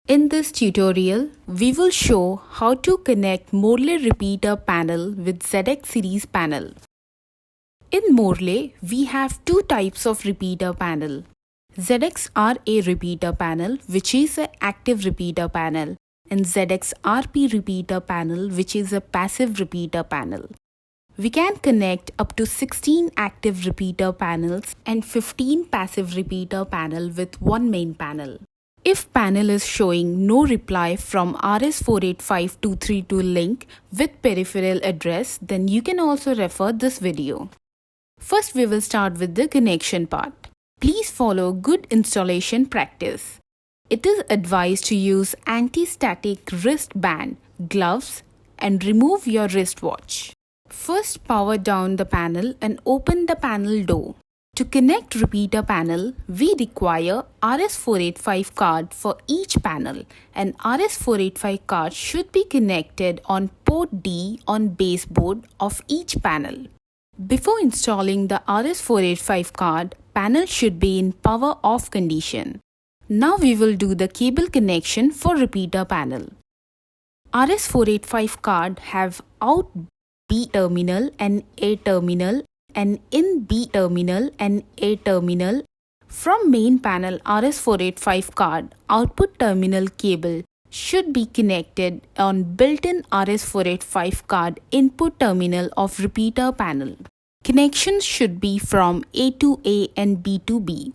In this tutorial, we will show how to connect Morley repeater panel with ZX series panel. In Morley, we have two types of repeater panel. ZX-RA repeater panel, which is an active repeater panel, and ZX-RP repeater panel, which is a passive repeater panel. We can connect up to 16 active repeater panels and 15 passive repeater panel with one main panel. If panel is showing no reply from RS485232 link with peripheral address, then you can also refer this video. First, we will start with the connection part. Please follow good installation practice. It is advised to use anti-static wristband, gloves, and remove your wristwatch. First, power down the panel and open the panel door. To connect repeater panel, we require RS485 card for each panel, and RS485 card should be connected on port D on baseboard of each panel. Before installing the RS485 card, panel should be in power off condition. Now we will do the cable connection for repeater panel. RS485 card have out B terminal and A terminal and in B terminal and A terminal. From main panel RS485 card, output terminal cable should be connected on built-in RS485 card input terminal of repeater panel. Connections should be from A to A and B to B.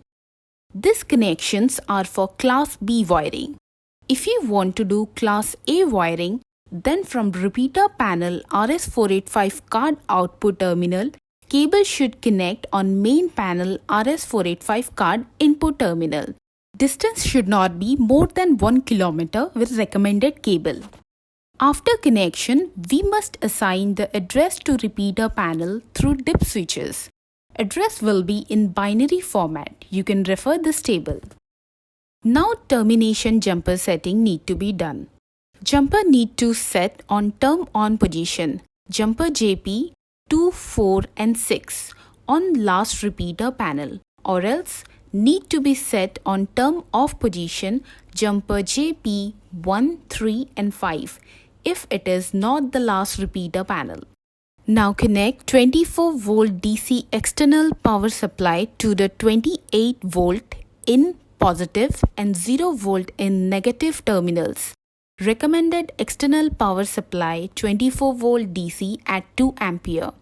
These connections are for Class B wiring. If you want to do Class A wiring, then from repeater panel RS485 card output terminal, cable should connect on main panel RS485 card input terminal. Distance should not be more than 1 km with recommended cable. After connection, we must assign the address to repeater panel through DIP switches. Address will be in binary format. You can refer this table. Now termination jumper setting need to be done. Jumper need to set on turn on position. Jumper JP 2, 4 and 6 on last repeater panel, or else need to be set on turn off position jumper JP 1, 3 and 5 if it is not the last repeater panel. Now connect 24 volt DC external power supply to the 28 volt in positive and 0 volt in negative terminals. Recommended external power supply 24 volt DC at 2 ampere.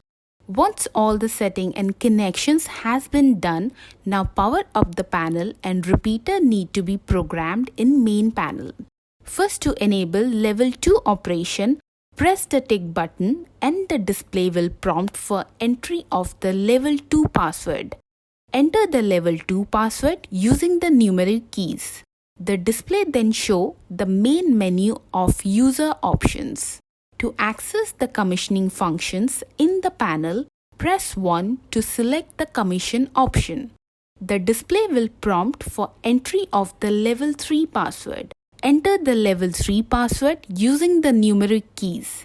Once all the setting and connections has been done, now power up the panel and repeater need to be programmed in main panel. First, to enable level 2 operation, press the tick button and the display will prompt for entry of the level 2 password. Enter the level 2 password using the numeric keys. The display then show the main menu of user options. To access the commissioning functions in the panel, press 1 to select the commission option. The display will prompt for entry of the level 3 password. Enter the level 3 password using the numeric keys.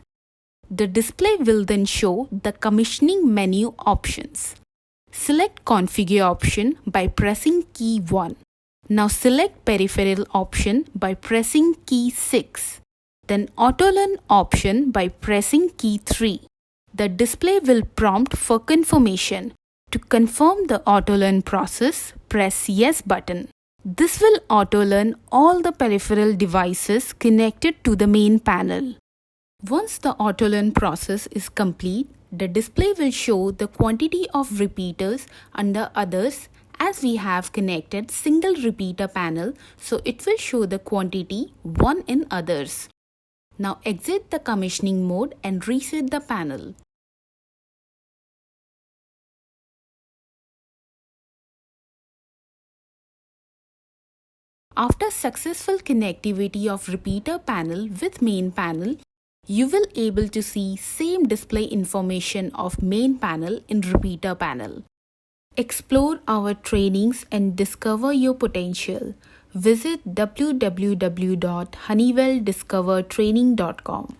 The display will then show the commissioning menu options. Select configure option by pressing key 1. Now select peripheral option by pressing key 6. Then auto learn option by pressing key 3. The display will prompt for confirmation. To confirm the auto learn process, press yes button. This will auto learn all the peripheral devices connected to the main panel. Once the auto learn process is complete, the display will show the quantity of repeaters under others, as we have connected single repeater panel, so it will show the quantity 1 in others. Now exit the commissioning mode and reset the panel. After successful connectivity of repeater panel with main panel, you will able to see same display information of main panel in repeater panel. Explore our trainings and discover your potential. Visit www.honeywelldiscovertraining.com.